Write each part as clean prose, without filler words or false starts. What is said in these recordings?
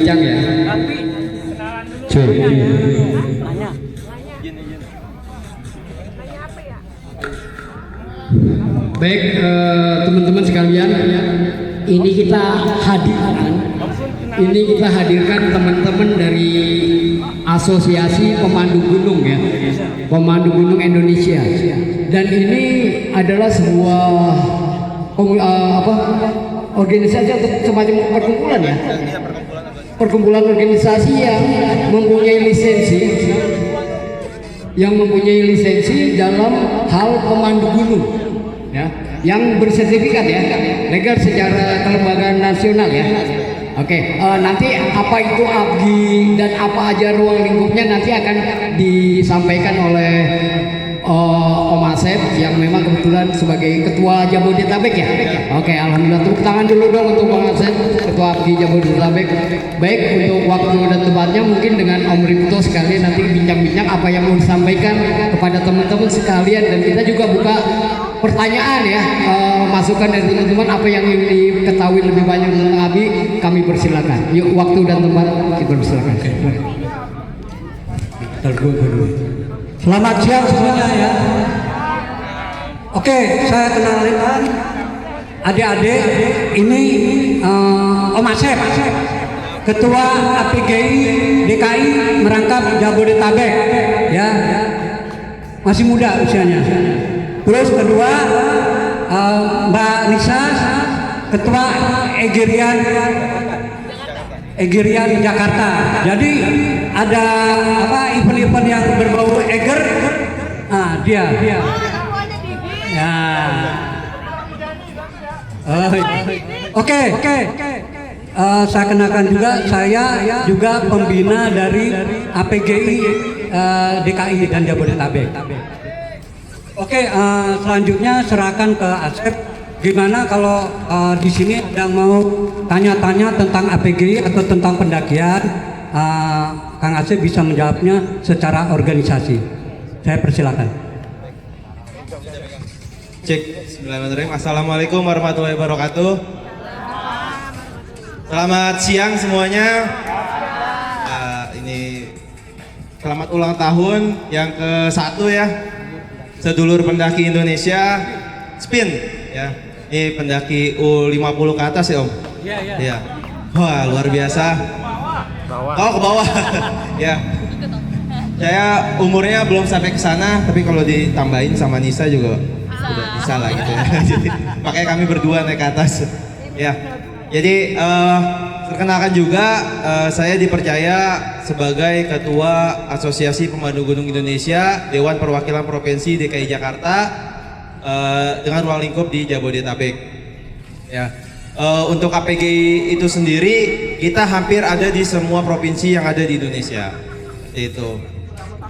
Cang ya. Cuy. Baik teman-teman sekalian, ini kita hadirkan teman-teman dari Asosiasi Pemandu Gunung ya, Pemandu Gunung Indonesia. Dan ini adalah sebuah organisasi atau semacam perkumpulan ya, perkumpulan organisasi yang mempunyai lisensi dalam hal pemandu gunung ya, yang bersertifikat ya, legal secara kelembagaan nasional ya. Oke, nanti apa itu ABGI dan apa aja ruang lingkupnya nanti akan disampaikan oleh Om Asep yang memang kebetulan sebagai Ketua Jabodetabek ya. Oke, alhamdulillah, tepuk tangan dulu dong untuk Om Asep, Ketua ABGI Jabodetabek. Baik, untuk waktu dan tempatnya mungkin dengan Om Ripto sekalian nanti bincang-bincang apa yang mau disampaikan kepada teman-teman sekalian, dan kita juga buka pertanyaan ya, masukan dari teman-teman apa yang ingin diketahui lebih banyak tentang ABGI, kami persilakan. Yuk, waktu dan tempat kita persilakan. Selamat siang semuanya ya. Oke, saya kenalkan adik-adik, ini Om Asep, Ketua APGI DKI Merangkap Jabodetabek ya, masih muda usianya. Terus kedua Mbak Nisa, Ketua Egerian Jakarta. Jadi ada event-event yang berbau eger, dia. Ya. Oke. Saya kenalkan juga, saya juga pembina dari APGI DKI dan Jabodetabek. Oke, selanjutnya serahkan ke Asep. Gimana kalau di sini ada mau tanya-tanya tentang APGI atau tentang pendakian, Kang Asep bisa menjawabnya secara organisasi. Saya persilakan. Cek, bismillahirrahmanirrahim. Assalamualaikum warahmatullahi wabarakatuh. Selamat siang semuanya. Ini selamat ulang tahun yang ke-1 ya, sedulur pendaki Indonesia Spin ya. Ini pendaki U50 ke atas ya Om? Iya. Wah, luar biasa. Oh, ke bawah. Ya. Saya umurnya belum sampai ke sana, tapi kalau ditambahin sama Nisa juga udah bisa lah gitu ya. Jadi makanya kami berdua naik ke atas. Ya. Jadi perkenalkan juga, saya dipercaya sebagai Ketua Asosiasi Pemandu Gunung Indonesia Dewan Perwakilan Provinsi DKI Jakarta dengan ruang lingkup di Jabodetabek. Ya, untuk APGI itu sendiri kita hampir ada di semua provinsi yang ada di Indonesia. Itu.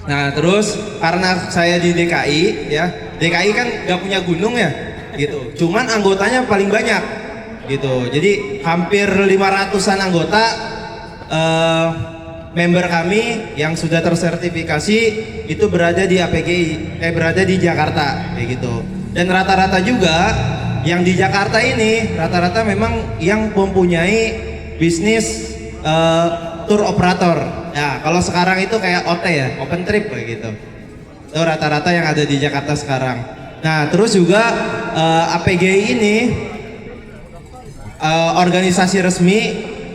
Nah, terus karena saya di DKI, ya, DKI kan nggak punya gunung ya, gitu. Cuman anggotanya paling banyak, gitu. Jadi hampir 500-an anggota member kami yang sudah tersertifikasi itu berada di APGI, berada di Jakarta, kayak gitu. Dan rata-rata juga yang di Jakarta ini rata-rata memang yang mempunyai bisnis tour operator. Ya, kalau sekarang itu kayak OT ya, open trip kayak gitu. Itu rata-rata yang ada di Jakarta sekarang. Nah, terus juga APGI ini organisasi resmi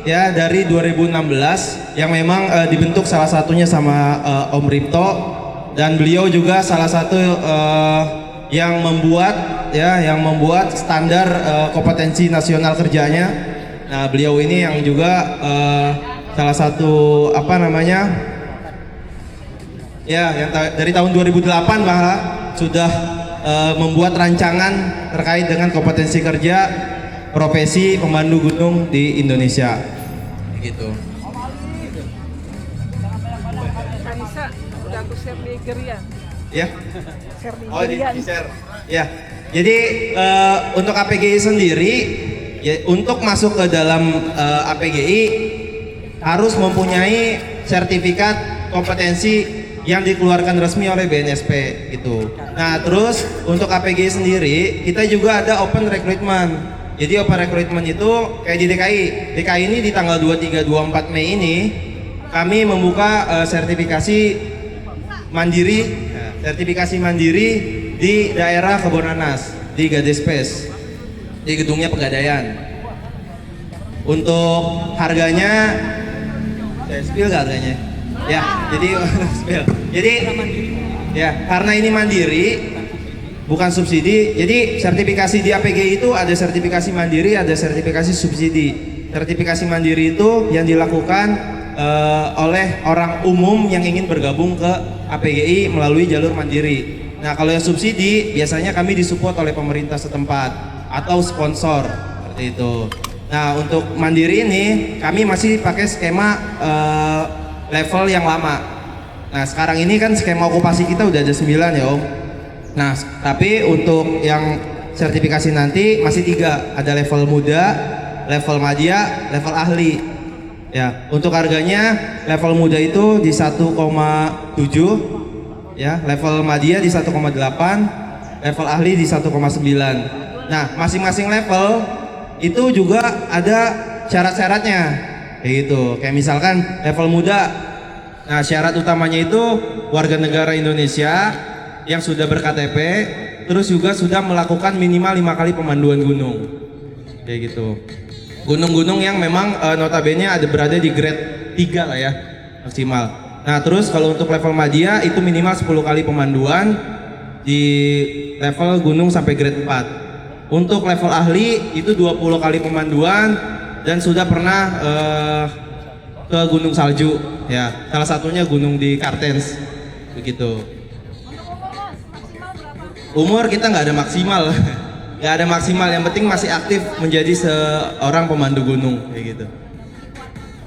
ya dari 2016 yang memang dibentuk salah satunya sama Om Ripto, dan beliau juga salah satu yang membuat standar kompetensi nasional kerjanya. Nah, beliau ini yang juga salah satu yang dari tahun 2008 malah sudah membuat rancangan terkait dengan kompetensi kerja profesi pemandu gunung di Indonesia, gitu. Udah aku share di Gerian. Ya. Oh, di share. Ya. Jadi untuk APGI sendiri, ya, untuk masuk ke dalam APGI harus mempunyai sertifikat kompetensi yang dikeluarkan resmi oleh BNSP gitu. Nah, terus untuk APGI sendiri kita juga ada open recruitment. Jadi open recruitment itu kayak di DKI. DKI ini di tanggal 23-24 Mei ini kami membuka sertifikasi mandiri, di daerah Kebonanas di Gadespes di gedungnya Pegadaian. Untuk harganya, spill gak harganya? Ya, jadi spill. Jadi ya karena ini mandiri, bukan subsidi. Jadi sertifikasi di APGI itu ada sertifikasi mandiri, ada sertifikasi subsidi. Sertifikasi mandiri itu yang dilakukan oleh orang umum yang ingin bergabung ke APGI melalui jalur mandiri. Nah, kalau yang subsidi biasanya kami disupport oleh pemerintah setempat atau sponsor seperti itu. Nah, untuk mandiri ini kami masih pakai skema level yang lama. Nah, sekarang ini kan skema okupasi kita udah ada 9 ya Om. Nah, tapi untuk yang sertifikasi nanti masih 3, ada level muda, level madya, level ahli. Ya, untuk harganya level muda itu di 1,7 ya, level madya di 1,8, level ahli di 1,9. Nah, masing-masing level itu juga ada syarat-syaratnya kayak gitu. Kayak misalkan level muda, nah syarat utamanya itu warga negara Indonesia yang sudah ber-KTP, terus juga sudah melakukan minimal 5 kali pemanduan gunung kayak gitu. Gunung-gunung yang memang notabene ada berada di grade 3 lah ya maksimal. Nah, terus kalau untuk level madya itu minimal 10 kali pemanduan di level gunung sampai grade 4. Untuk level ahli itu 20 kali pemanduan dan sudah pernah ke gunung salju ya. Salah satunya gunung di Kartens begitu. Umur kita nggak ada maksimal. Nggak ada maksimal, yang penting masih aktif menjadi seorang pemandu gunung kayak gitu.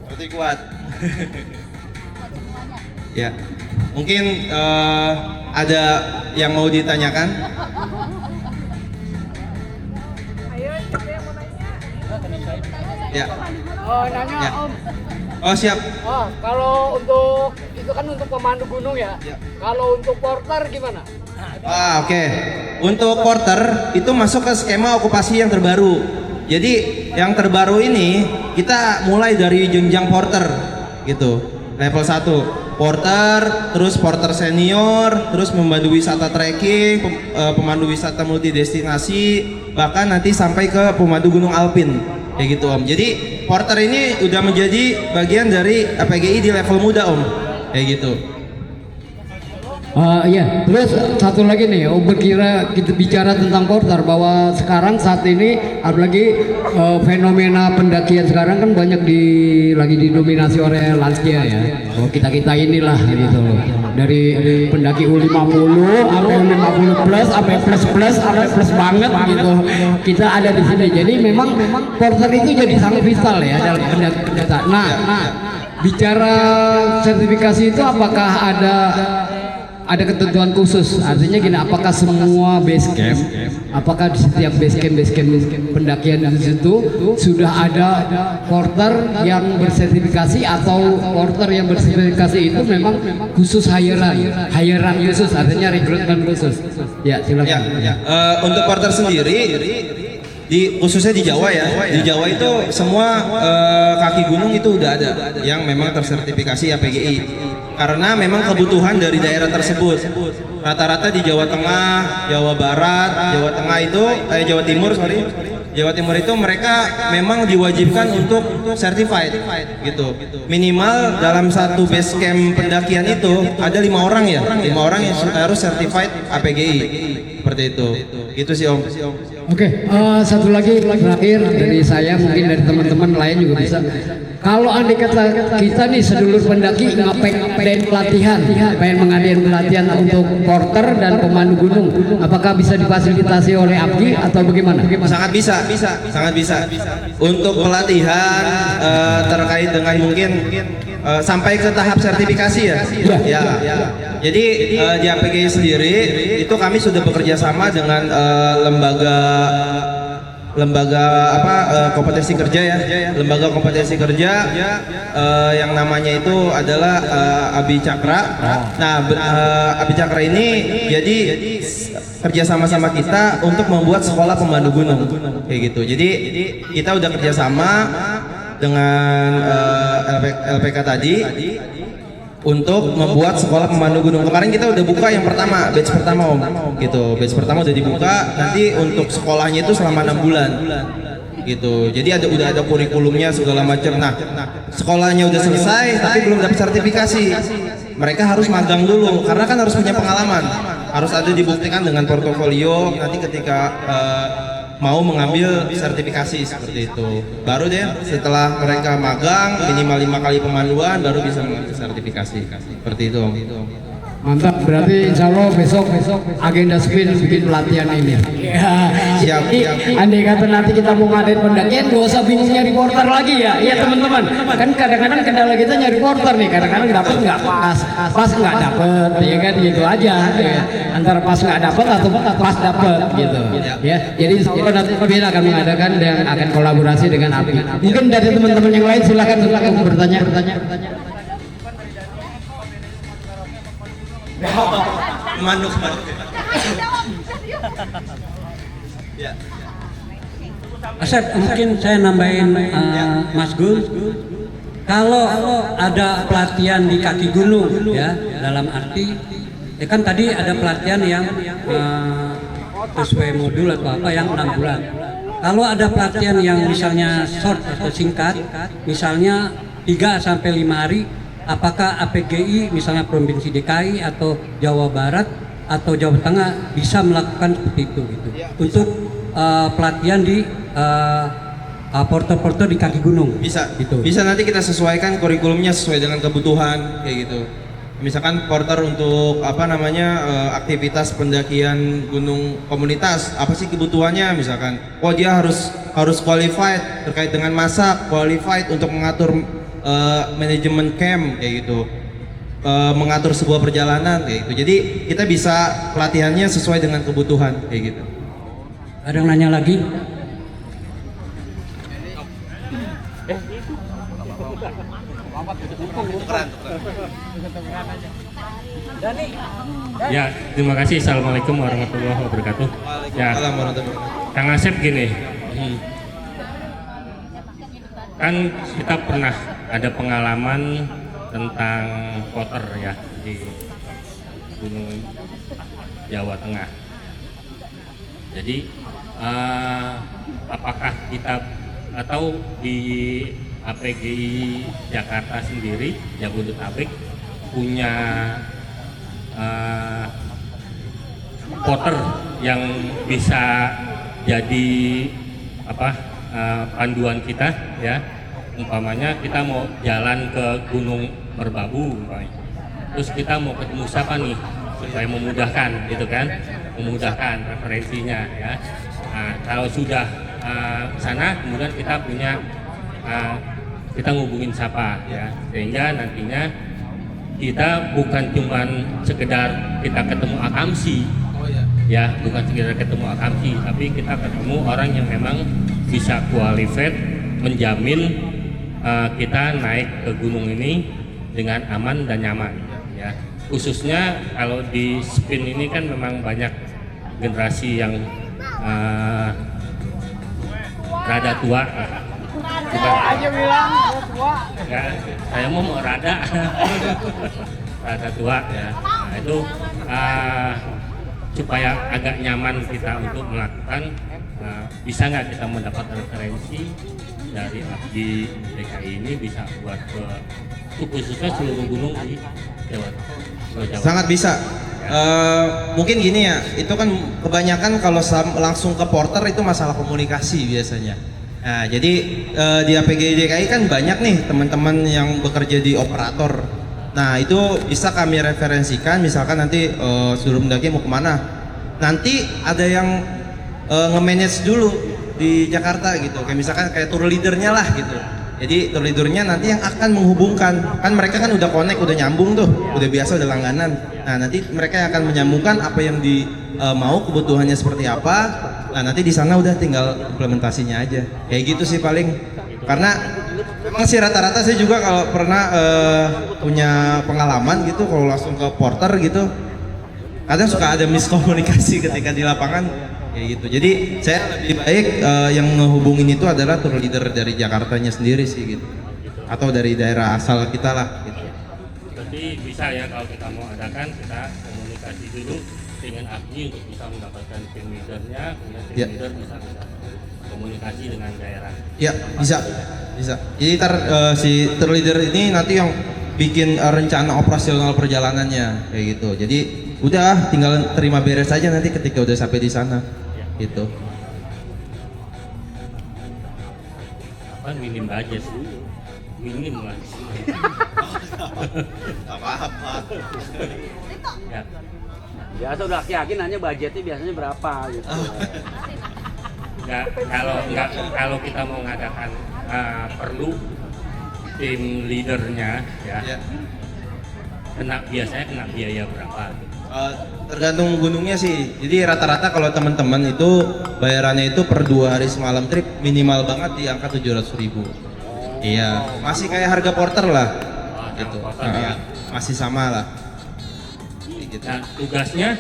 Berarti kuat. Ya, mungkin ada yang mau ditanyakan? Ya. Oh, nanya Ya. Om. Oh siap. Oh, kalau untuk itu kan untuk pemandu gunung ya. Ya. Kalau untuk porter gimana? Oke. Untuk porter itu masuk ke skema okupasi yang terbaru. Jadi yang terbaru ini kita mulai dari jenjang porter gitu. Level 1 porter, terus porter senior, terus pemandu wisata trekking, pemandu wisata multidestinasi, bahkan nanti sampai ke pemandu gunung alpin kayak gitu Om. Jadi porter ini udah menjadi bagian dari APGI di level muda Om kayak gitu. Iya, terus satu lagi nih, berkira kita bicara tentang porter bahwa sekarang saat ini apalagi fenomena pendakian sekarang kan banyak lagi didominasi oleh lansia ya. Oh, kita inilah gitu loh. Dari pendaki U50 sampai U50 plus sampai plus sampai plus banget gitu. Kita ada di sini. Jadi memang porter itu jadi sangat vital ya dalam pendaki. Nah, bicara sertifikasi itu apakah ada ketentuan khusus, artinya gini, apakah semua base camp, apakah di setiap base camp pendakian di situ sudah ada porter yang bersertifikasi atau porter yang bersertifikasi itu memang khusus hirean khusus, artinya rekrutmen khusus. Ya, silakan. Ya. Untuk porter sendiri khususnya di Jawa ya, di Jawa itu semua kaki gunung itu udah ada yang memang tersertifikasi APGI karena memang kebutuhan dari daerah tersebut. Rata-rata di Jawa Tengah, Jawa Barat, Jawa Timur itu mereka memang diwajibkan untuk certified gitu. Minimal dalam satu base camp pendakian itu ada 5 orang ya, 5 orang yang harus certified APGI seperti itu. Gitu sih Om. Oke, satu lagi terakhir dari saya, mungkin dari teman-teman lain juga bisa. Kalau andai kata kita nih sedulur pendaki ngadain pelatihan, pengen mengadain pelatihan untuk porter dan pemandu gunung, apakah bisa difasilitasi oleh APGI atau bagaimana? Sangat bisa. Untuk pelatihan terkait dengan mungkin sampai ke tahap sertifikasi ya. Jadi di APGI sendiri itu kami sudah bekerja sama dengan lembaga lembaga kompetensi kerja ya, lembaga kompetensi kerja yang namanya itu adalah Abi Cakra. Nah, Abi Cakra ini jadi kerja sama kita untuk membuat sekolah pemandu gunung kayak gitu. Jadi kita udah kerjasama dengan LPK tadi untuk membuat sekolah pemandu gunung. Kemarin kita udah buka yang pertama, batch pertama Om, gitu. Batch pertama udah dibuka. Nanti untuk sekolahnya itu selama 6 bulan, gitu. Jadi udah ada kurikulumnya segala macam. Nah, sekolahnya udah selesai, tapi belum dapat sertifikasi. Mereka harus magang dulu, karena kan harus punya pengalaman. Harus ada dibuktikan dengan portofolio. Nanti ketika mau mengambil sertifikasi seperti itu, baru deh setelah mereka magang minimal 5 kali pemanduan baru bisa mengambil sertifikasi seperti itu Om. Mantap, berarti insya Allah besok agenda spin bikin pelatihan ini. Ya, Siap. andai kata nanti kita mau ngadain pendakian, gak usah bingung nyari porter lagi ya. Iya teman-teman, kan kadang-kadang kendala kita nyari porter nih, kadang-kadang dapat nggak pas nggak dapet, ya kan gitu aja. Ya. Antara pas nggak dapet atau pas dapet gitu. Ya, jadi insya Allah nanti Bin akan mengadakan dan akan kolaborasi dengan API. Mungkin dari teman-teman yang lain silakan bertanya. Pemandu. Asep, mungkin saya nambahin Mas Gun. Kalau ada pelatihan di kaki gunung ya, dalam arti kan tadi ada pelatihan yang sesuai modul atau apa yang 6 bulan. Kalau ada pelatihan yang misalnya short atau singkat, misalnya 3 sampai 5 hari, apakah APGI misalnya Provinsi DKI atau Jawa Barat atau Jawa Tengah bisa melakukan seperti itu gitu untuk pelatihan di porter-porter di kaki gunung? Bisa, gitu. bisa nanti kita sesuaikan kurikulumnya sesuai dengan kebutuhan kayak gitu. Misalkan porter untuk aktivitas pendakian gunung komunitas, apa sih kebutuhannya? Misalkan, dia harus qualified terkait dengan masak, qualified untuk mengatur manajemen camp kayak gitu, mengatur sebuah perjalanan kayak gitu. Jadi kita bisa pelatihannya sesuai dengan kebutuhan kayak gitu. Ada yang nanya lagi? Ya, terima kasih. Assalamualaikum warahmatullahi wabarakatuh. Ya, Waalaikumsalam warahmatullahi wabarakatuh. Kang Asep gini, kan kita pernah ada pengalaman tentang porter ya di Gunung Jawa Tengah. Jadi apakah kita atau di APGI Jakarta sendiri, Jabodetabek punya porter yang bisa jadi panduan kita ya, umpamanya kita mau jalan ke Gunung Merbabu umpamanya, terus kita mau ketemu siapa nih supaya memudahkan gitu kan, memudahkan referensinya ya. Nah, kalau sudah ke sana kemudian kita punya kita ngubungin siapa ya, sehingga nantinya kita bukan cuman sekedar kita ketemu akamsi ya, bukan sekedar ketemu akamsi, tapi kita ketemu orang yang memang bisa qualified menjamin kita naik ke gunung ini dengan aman dan nyaman ya. Khususnya kalau di spin ini kan memang banyak generasi yang rada tua. Ya, saya mau rada tua ya. Nah, itu supaya agak nyaman kita untuk melakukan, bisa nggak kita mendapat referensi dari APGI DKI ini bisa buat ke khususnya seluruh gunung di Jawa. Sangat bisa. Mungkin gini ya, itu kan kebanyakan kalau langsung ke porter itu masalah komunikasi biasanya. Nah, jadi di APGI DKI kan banyak nih teman-teman yang bekerja di operator. Nah, itu bisa kami referensikan, misalkan nanti sebelum mendaki mau kemana. Nanti ada yang nge-manage dulu di Jakarta gitu, kayak misalkan kayak tour leadernya lah gitu. Jadi tour leadernya nanti yang akan menghubungkan, kan mereka kan udah connect, udah nyambung tuh, udah biasa, udah langganan. Nah nanti mereka yang akan menyambungkan apa yang mau kebutuhannya seperti apa. Nah nanti di sana udah tinggal implementasinya aja. Kayak gitu sih paling. Karena memang sih rata-rata saya juga kalau pernah punya pengalaman gitu, kalau langsung ke porter gitu, kadang suka ada miskomunikasi ketika di lapangan. Kayak gitu. Jadi saya lebih baik yang ngehubungin itu adalah tour leader dari Jakartanya sendiri sih gitu, atau dari daerah asal kita lah gitu. Berarti bisa ya kalau kita mau adakan, kita komunikasi dulu dengan APNI untuk bisa mendapatkan tim leadernya, kemudian tim leader bisa komunikasi dengan daerah. Ya bisa. Jadi si tour leader ini nanti yang bikin rencana operasional perjalanannya kayak gitu. Jadi udah tinggal terima beres aja nanti ketika udah sampai di sana gitu. Apa minim budget? Minim lah. Apa-apa. Ya. Biasa udah yakin nanya budgetnya biasanya berapa gitu. Kalau kita mau ngadakan perlu tim leadernya ya. Biasanya kena biaya berapa? Tergantung gunungnya sih. Jadi rata-rata kalau teman-teman itu bayarannya itu per 2 hari semalam trip minimal banget di angka 700.000. Iya, masih kayak harga porter lah. Gitu. Masih sama lah. Gitu. Nah, tugasnya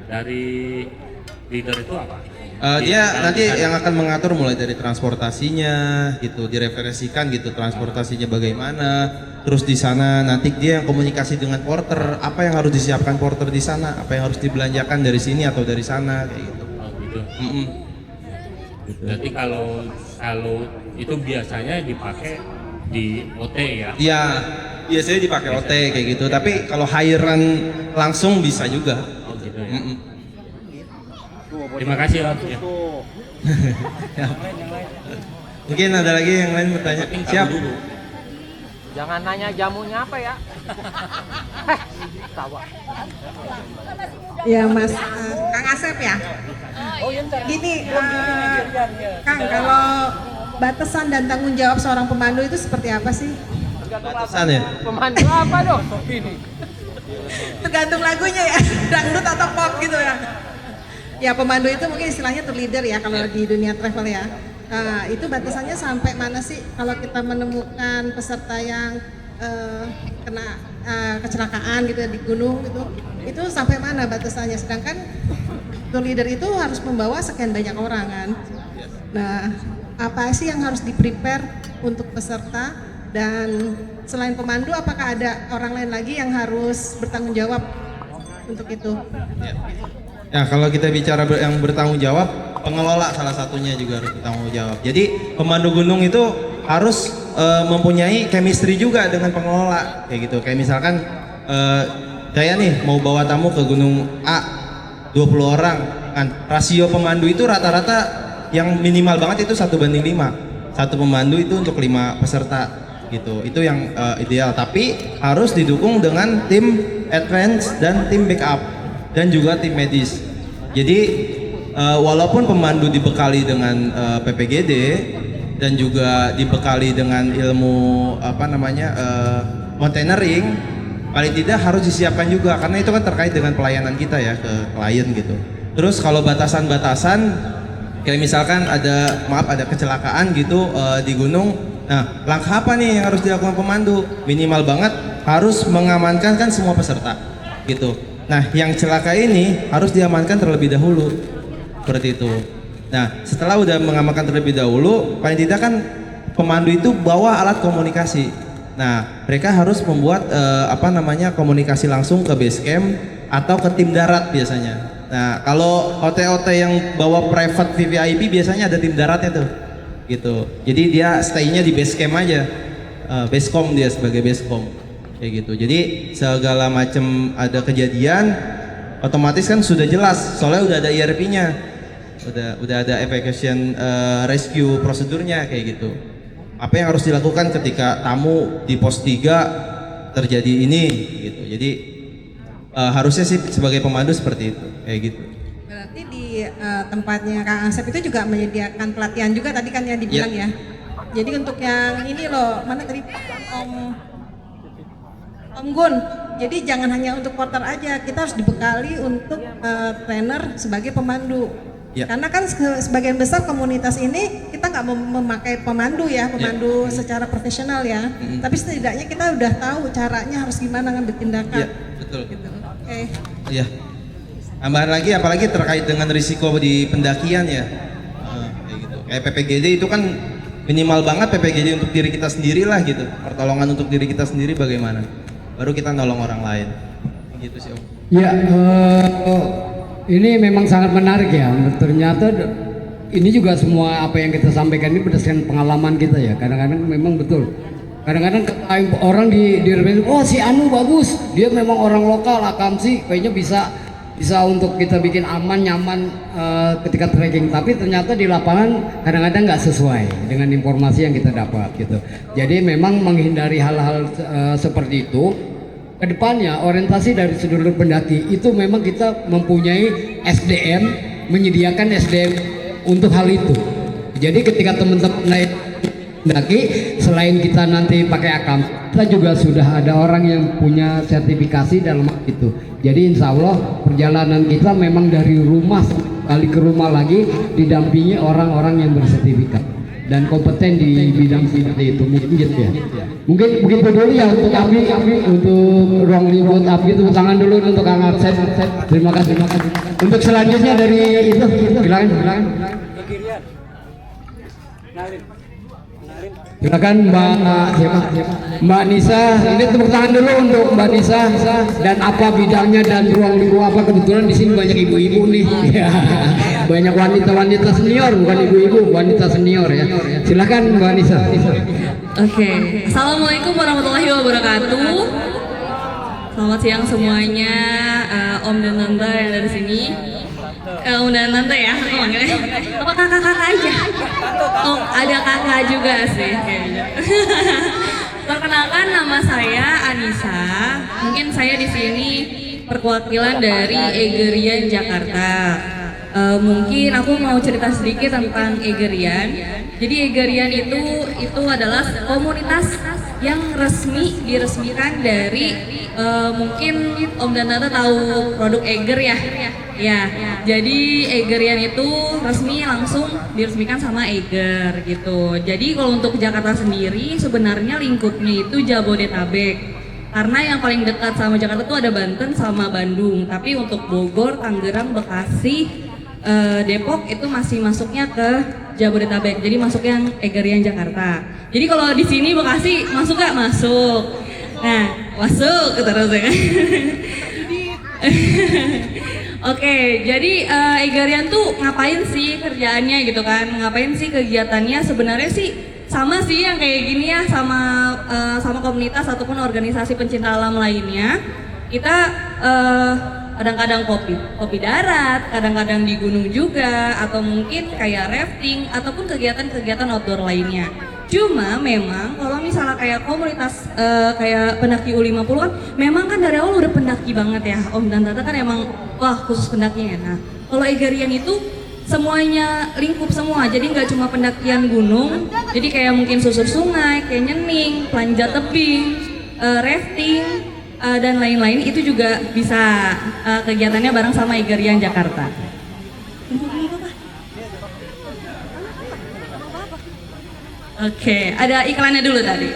dari leader itu apa? Dia nanti yang akan mengatur mulai dari transportasinya gitu, direferensikan gitu transportasinya bagaimana, terus di sana nanti dia yang komunikasi dengan porter, apa yang harus disiapkan porter di sana, apa yang harus dibelanjakan dari sini atau dari sana kayak gitu. Oh gitu. Berarti kalau itu biasanya dipakai di OT ya? Iya, biasanya dipakai OT kayak gitu, tapi kalau hirean langsung bisa juga. Oh gitu ya. Terima kasih Om. Ya. Mungkin ada lagi yang lain bertanya. Siap. Jangan nanya jamunya apa ya. Tawa. Ya Mas, Kang Asep ya. Gini, Kang, kalau batasan dan tanggung jawab seorang pemandu itu seperti apa sih? Batasan ya? Pemandu apa dong? Ini. Tergantung lagunya ya, dangdut atau pop gitu ya. Ya pemandu itu mungkin istilahnya tour leader ya kalau di dunia travel ya. Nah, itu batasannya sampai mana sih kalau kita menemukan peserta yang kena kecelakaan gitu ya di gunung gitu, itu sampai mana batasannya? Sedangkan tour leader itu harus membawa sekian banyak orang kan. Nah, apa sih yang harus di-prepare untuk peserta, dan selain pemandu apakah ada orang lain lagi yang harus bertanggung jawab untuk itu? Ya, kalau kita bicara yang bertanggung jawab, pengelola salah satunya juga harus bertanggung jawab. Jadi pemandu gunung itu harus mempunyai chemistry juga dengan pengelola kayak gitu. Kayak misalkan saya nih mau bawa tamu ke gunung A 20 orang kan, rasio pemandu itu rata-rata yang minimal banget itu 1:5. Satu pemandu itu untuk 5 peserta gitu. Itu yang ideal, tapi harus didukung dengan tim advance dan tim backup dan juga tim medis. Jadi walaupun pemandu dibekali dengan PPGD dan juga dibekali dengan ilmu mountaineering, paling tidak harus disiapkan juga karena itu kan terkait dengan pelayanan kita ya ke klien gitu. Terus kalau batasan-batasan kayak misalkan ada kecelakaan gitu di gunung, nah langkah apa nih yang harus dilakukan pemandu? Minimal banget harus mengamankan kan semua peserta gitu. Nah, yang celaka ini harus diamankan terlebih dahulu, seperti itu. Nah, setelah udah mengamankan terlebih dahulu, paling tidak kan pemandu itu bawa alat komunikasi. Nah, mereka harus membuat komunikasi langsung ke base camp atau ke tim darat biasanya. Nah, kalau OT-OT yang bawa private VVIP biasanya ada tim daratnya tuh, gitu. Jadi dia stay-nya di base camp aja, basecamp dia sebagai basecamp. Kayak gitu. Jadi segala macam ada kejadian otomatis kan sudah jelas soalnya udah ada IRP-nya. Udah ada evacuation rescue prosedurnya kayak gitu. Apa yang harus dilakukan ketika tamu di pos 3 terjadi ini gitu. Jadi harusnya sih sebagai pemandu seperti itu kayak gitu. Berarti di tempatnya Kang Asep itu juga menyediakan pelatihan juga tadi kan yang dibilang ya. Jadi untuk yang ini loh, mana tadi Om Gun. Jadi jangan hanya untuk porter aja, kita harus dibekali untuk trainer sebagai pemandu. Ya. Karena kan sebagian besar komunitas ini kita nggak memakai pemandu ya, pemandu secara profesional ya. Tapi setidaknya kita udah tahu caranya harus gimana ngambil tindakan. Iya, betul. Gitu. Oke. Iya. Tambahan lagi, apalagi terkait dengan risiko di pendakian ya. Kayak gitu. Kayak PPGD itu kan minimal banget PPGD untuk diri kita sendiri lah gitu. Pertolongan untuk diri kita sendiri bagaimana? Baru kita nolong orang lain. Gitu sih Om. Ya, ini memang sangat menarik ya. Ternyata ini juga semua apa yang kita sampaikan ini berdasarkan pengalaman kita ya. Kadang-kadang memang betul. Kadang-kadang orang di oh si Anu bagus, dia memang orang lokal, akamsi, kayaknya bisa untuk kita bikin aman nyaman ketika trekking. Tapi ternyata di lapangan kadang-kadang nggak sesuai dengan informasi yang kita dapat gitu. Jadi memang menghindari hal-hal seperti itu. Kedepannya orientasi dari sedulur pendaki itu memang kita mempunyai SDM, menyediakan SDM untuk hal itu. Jadi ketika teman-teman naik pendaki, selain kita nanti pakai akam, kita juga sudah ada orang yang punya sertifikasi dalam hal itu. Jadi insya Allah perjalanan kita memang dari rumah kali ke rumah lagi didampingi orang-orang yang bersertifikat dan kompeten di bidang seperti itu, mungkin gitu ya. Mungkin begitu dulu ya untuk Abi untuk ruang ribut Abi, tepuk tangan dulu untuk Kang Arsen. Terima kasih. Untuk selanjutnya dari itu silakan. Silakan Mbak Nisa. Ini tepuk tangan dulu untuk Mbak Nisa dan apa bidangnya dan ruang lingkup apa. Kebetulan di sini banyak ibu-ibu nih. Ya. Banyak wanita-wanita senior, bukan ibu-ibu, wanita senior ya. Silakan Mbak Nisa. Oke. Assalamualaikum warahmatullahi wabarakatuh. Selamat siang semuanya, Om dan Tante yang dari sini. Om dan Tante ya, aku manggilnya. Apa kakak-kakak aja? Oh, ada kakak juga sih kayaknya. Perkenalkan, nama saya Anissa. Mungkin saya di sini perwakilan dari Egerian Jakarta. Mungkin aku mau cerita sedikit tentang Egerian. Jadi Egerian itu adalah komunitas yang diresmikan dari mungkin Om dan Tante tahu produk Eger ya. Ya, jadi Egerian itu langsung diresmikan sama Eger gitu. Jadi kalau untuk Jakarta sendiri sebenarnya lingkupnya itu Jabodetabek. Karena yang paling dekat sama Jakarta itu ada Banten sama Bandung. Tapi untuk Bogor, Tangerang, Bekasi, Depok itu masih masuknya ke Jabodetabek. Jadi masuk yang Egerian Jakarta. Jadi kalau di sini Bekasi masuk gak? Masuk. Nah, masuk terus ya. Oke, jadi Egerian tuh ngapain sih kerjaannya gitu kan? Ngapain sih kegiatannya? Sebenarnya sih sama sih yang kayak gini ya, sama komunitas ataupun organisasi pencinta alam lainnya. Kita kadang-kadang kopi darat, kadang-kadang di gunung juga, atau mungkin kayak rafting ataupun kegiatan-kegiatan outdoor lainnya. Cuma memang kalau misalnya kayak komunitas kayak pendaki U50 kan memang kan dari awal udah pendaki banget ya Om dan Tante kan emang wah khusus pendakinya. Nah kalau Egerian itu semuanya lingkup semua, jadi nggak cuma pendakian gunung, jadi kayak mungkin susur sungai, kayak nyening, panjat tebing, rafting dan lain-lain itu juga bisa kegiatannya bareng sama Egerian Jakarta. Oke, ada iklannya dulu tadi.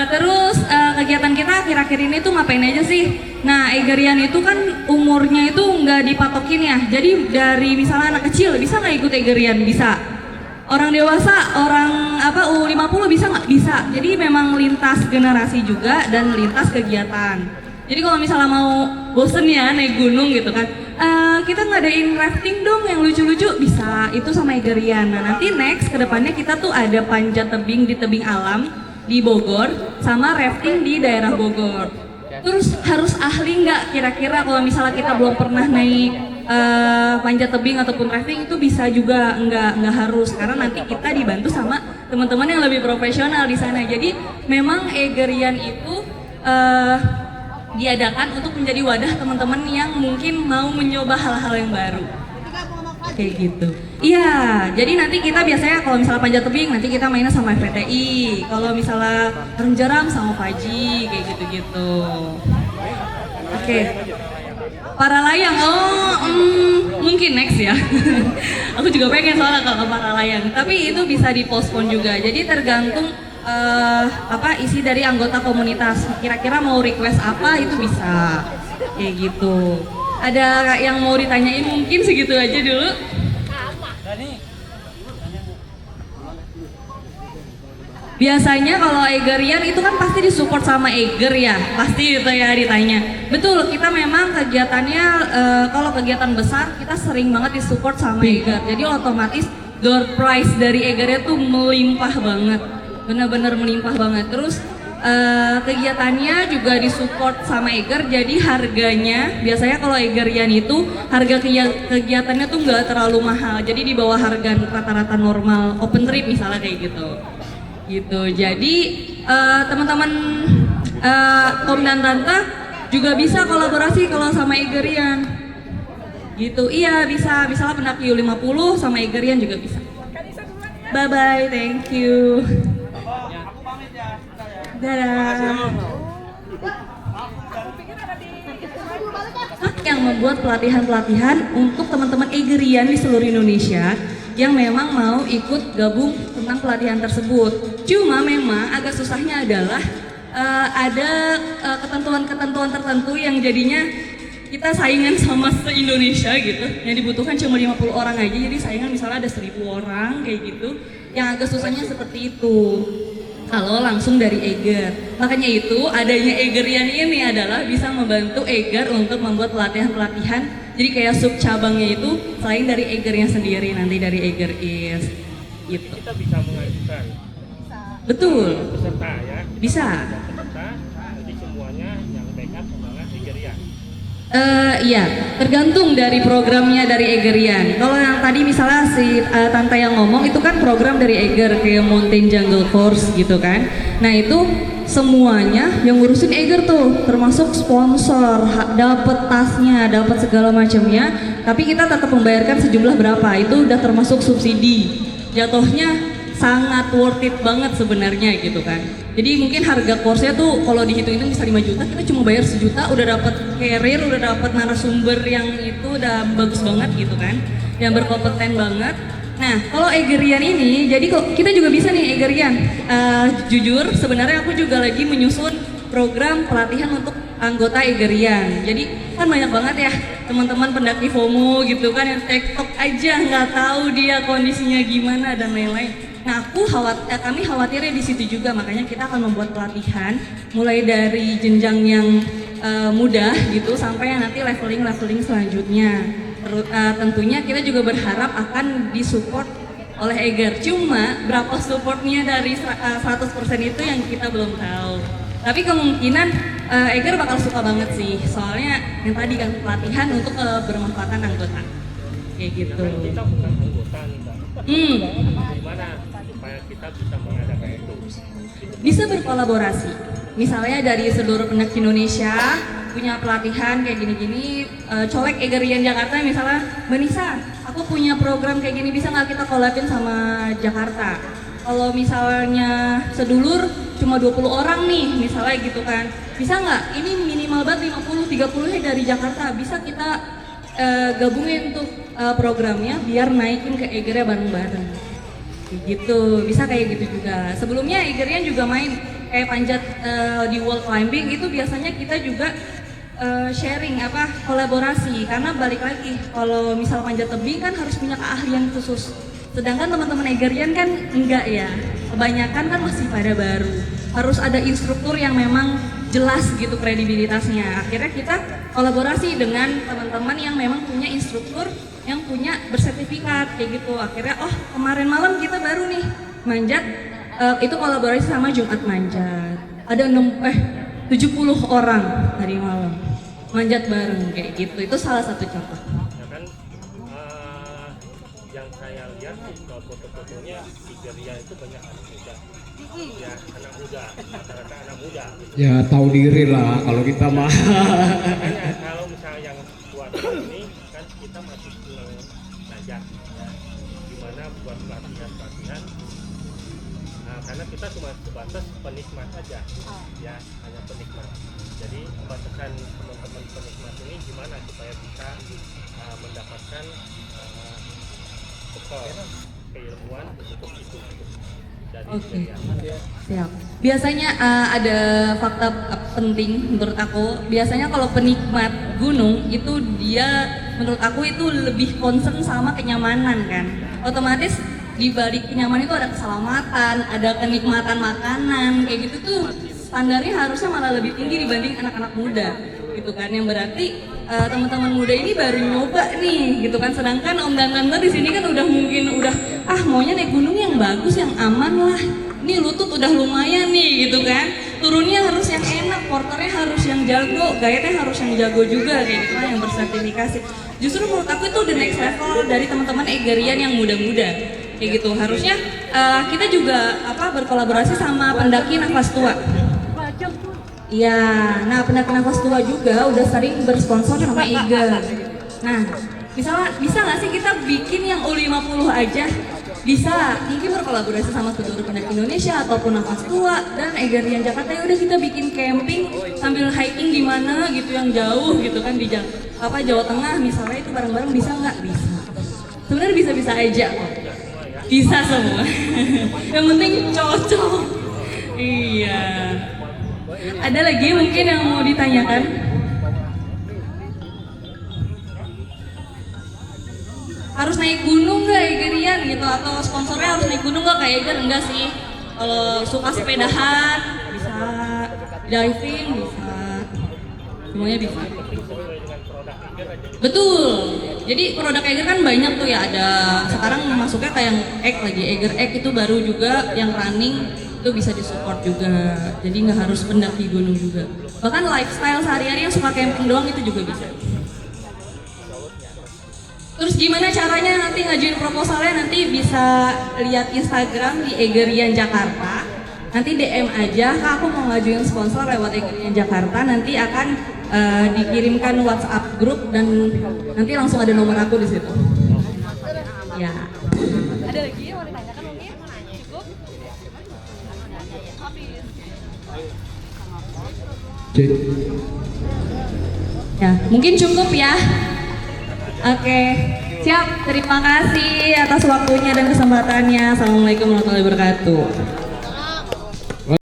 Terus kegiatan kita akhir-akhir ini tuh ngapain aja sih? Nah, Egerian itu kan umurnya itu nggak dipatokin ya. Jadi dari misalnya anak kecil bisa nggak ikut Egerian? Bisa. Orang dewasa, orang U50 bisa nggak? Bisa. Jadi memang lintas generasi juga dan lintas kegiatan. Jadi kalau misalnya mau bosen ya naik gunung gitu kan, kita ngadain rafting dong yang lucu-lucu, bisa, itu sama Egerian. Nah nanti next kedepannya kita tuh ada panjat tebing di tebing alam di Bogor sama rafting di daerah Bogor. Terus harus ahli nggak kira-kira kalau misalnya kita belum pernah naik panjat tebing ataupun rafting itu bisa juga, nggak harus, karena nanti kita dibantu sama teman-teman yang lebih profesional di sana. Jadi memang Egerian itu diadakan untuk menjadi wadah teman-teman yang mungkin mau mencoba hal-hal yang baru. kayak gitu. Iya, jadi nanti kita biasanya kalau misalnya panjat tebing nanti kita mainnya sama FPTI. Kalau misalnya renang jeram sama Faji kayak gitu-gitu. Oke. Para layang, mungkin next ya. Aku juga pengen soalnya kalau ke para layang, tapi itu bisa dipospon juga. Jadi tergantung isi dari anggota komunitas. Kira-kira mau request apa itu bisa kayak gitu. Ada yang mau ditanyain mungkin segitu aja dulu. Biasanya kalau Egerian itu kan pasti disupport sama Eger ya, pasti itu ya ditanya. Betul, kita memang kegiatannya kalau kegiatan besar kita sering banget disupport sama Eger. Jadi otomatis door prize dari Egernya tuh melimpah banget, benar-benar melimpah banget. Terus kegiatannya juga disupport sama Eger, jadi harganya biasanya kalau Egerian itu harga kegiatannya tuh nggak terlalu mahal, jadi di bawah harga rata-rata normal open trip misalnya kayak gitu. Jadi teman-teman Om dan Tante juga bisa kolaborasi kalau sama Egerian gitu. Iya bisa, misalnya pendaki U50 sama Egerian juga bisa. Bye bye, thank you. Dadah. Yang membuat pelatihan-pelatihan untuk teman-teman Egerian di seluruh Indonesia yang memang mau ikut gabung tentang pelatihan tersebut. Cuma memang agak susahnya adalah ada ketentuan-ketentuan tertentu yang jadinya kita saingan sama se-Indonesia gitu. Yang dibutuhkan cuma 50 orang aja, jadi saingan misalnya ada 1000 orang kayak gitu. Yang agak susahnya seperti itu. Kalau langsung dari Eger. Makanya itu adanya Egerian ini adalah bisa membantu Eger untuk membuat pelatihan-pelatihan. Jadi kayak sub cabangnya itu selain dari Egernya sendiri, nanti dari Eger is gitu. Kita bisa mengajukan Betul. peserta ya. Bisa. Peserta, jadi semuanya yang backup adalah Egerian. Iya, tergantung dari programnya dari Egerian. Kalau yang tadi misalnya si Tante yang ngomong itu kan program dari Eger kayak Mountain Jungle Force gitu kan. Nah itu semuanya yang ngurusin Eger tuh, termasuk sponsor, dapat tasnya, dapat segala macamnya. Tapi kita tetap membayarkan sejumlah berapa, itu udah termasuk subsidi. Jatuhnya sangat worth it banget sebenarnya gitu kan. Jadi mungkin harga course-nya tuh kalau dihitung-hitung bisa 5 juta, kita cuma bayar 1 juta udah dapat carrier, udah dapat narasumber yang itu udah bagus banget gitu kan, yang berkompeten banget. Nah kalau Egerian ini, jadi kok kita juga bisa nih Egerian. Jujur sebenarnya aku juga lagi menyusun program pelatihan untuk anggota Egerian. Jadi kan banyak banget ya teman-teman pendaki FOMO gitu kan yang TikTok aja nggak tahu dia kondisinya gimana dan lain-lain. Nah, kami khawatirnya di situ juga, makanya kita akan membuat pelatihan mulai dari jenjang yang mudah gitu sampai yang nanti leveling selanjutnya. Tentunya kita juga berharap akan disupport oleh Eger. Cuma berapa supportnya dari 100% itu yang kita belum tahu. Tapi kemungkinan Eger bakal suka banget sih, soalnya yang tadi kan pelatihan untuk bermanfaatan anggota. Kayak gitu. Kita bukan anggota nih Kak. Gimana supaya kita bisa mengadakan itu? Bisa berkolaborasi. Misalnya dari seluruh pendaki Indonesia punya pelatihan kayak gini-gini, colek Egerian Jakarta misalnya, Mbak Nisa, aku punya program kayak gini, bisa nggak kita collabin sama Jakarta? Kalau misalnya sedulur cuma 20 orang nih, misalnya gitu kan, bisa nggak? Ini minimal banget 50-30-nya dari Jakarta, bisa kita gabungin untuk programnya biar naikin ke Egernya bareng-bareng gitu, bisa kayak gitu juga. Sebelumnya Egerian juga main kayak panjat di wall climbing, itu biasanya kita juga sharing kolaborasi, karena balik lagi kalau misal panjat tebing kan harus punya keahlian khusus, sedangkan teman-teman Egerian kan enggak ya, kebanyakan kan masih pada baru, harus ada instruktur yang memang jelas gitu kredibilitasnya. Akhirnya kita kolaborasi dengan teman-teman yang memang punya instruktur yang punya bersertifikat kayak gitu. Akhirnya kemarin malam kita baru nih manjat, itu kolaborasi sama Jumat Manjat. Ada 70 orang tadi malam manjat bareng kayak gitu. Itu salah satu contoh. Ya kan yang saya lihat kalau foto-fotonya Egerian itu banyak anak muda. Ya, anak muda, rata-rata anak muda. Ya tahu diri lah kalau kita mah. Makanya kalau misalnya yang buat ini kan kita masih belum belajar. buat pelatihan. Nah, karena kita cuma sebatas penikmat aja, ya hanya penikmat. Jadi batasan teman-teman penikmat ini gimana supaya bisa mendapatkan keilmuan untuk itu. Oke, siap. Biasanya ada fakta penting menurut aku. Biasanya kalau penikmat gunung itu dia menurut aku itu lebih concern sama kenyamanan kan. Otomatis di balik kenyamanan itu ada keselamatan, ada kenikmatan makanan, kayak gitu tuh standarnya harusnya malah lebih tinggi dibanding anak-anak muda gitu kan. Yang berarti teman-teman muda ini baru nyoba nih gitu kan, sedangkan Om dan Tante di sini kan udah maunya naik gunung yang bagus, yang aman lah. Ini lutut udah lumayan nih gitu kan, turunnya harus yang enak, porternya harus yang jago, guide-nya harus yang jago juga kayak gitu kan, yang bersertifikasi. Justru menurut aku itu the next level dari teman-teman Egerian yang muda-muda kayak gitu. Harusnya kita juga berkolaborasi sama pendaki nafas tua. Iya, nah pendaki nafas tua juga udah sering bersponsor sama Eger. Nah, bisa nggak sih kita bikin yang U50 aja? Bisa, mungkin berkolaborasi sama Sedulur Pendaki Indonesia ataupun Nafas Tua dan Egerian Jakarta. Ya udah kita bikin camping sambil hiking di mana gitu yang jauh gitu kan di Jawa Tengah misalnya, itu bareng-bareng bisa nggak? Bisa. Sebenarnya bisa-bisa aja kok. Bisa semua. Yang penting cocok. Iya. Ada lagi mungkin yang mau ditanyakan? Harus naik gunung nggak Egerian gitu, atau sponsornya harus naik gunung nggak kayak Eger? Enggak sih. Kalau suka sepedahan bisa, diving bisa, semuanya bisa. Betul. Jadi produk Eger kan banyak tuh ya, ada sekarang masuknya kayak yang egg lagi, Eger egg itu baru juga yang running itu bisa disupport juga. Jadi nggak harus pendaki gunung juga. Bahkan lifestyle sehari-hari yang suka camping doang itu juga bisa. Terus gimana caranya nanti ngajuin proposalnya? Nanti bisa lihat Instagram di Egerian Jakarta. Nanti DM aja, Kak aku mau ngajuin sponsor lewat Egerian Jakarta. Nanti akan dikirimkan WhatsApp grup dan nanti langsung ada nomor aku di situ. Ya. Ada lagi yang mau ditanyakan mungkin? Cukup? Ya, mungkin cukup ya. Oke, siap. Terima kasih atas waktunya dan kesempatannya. Assalamualaikum warahmatullahi wabarakatuh.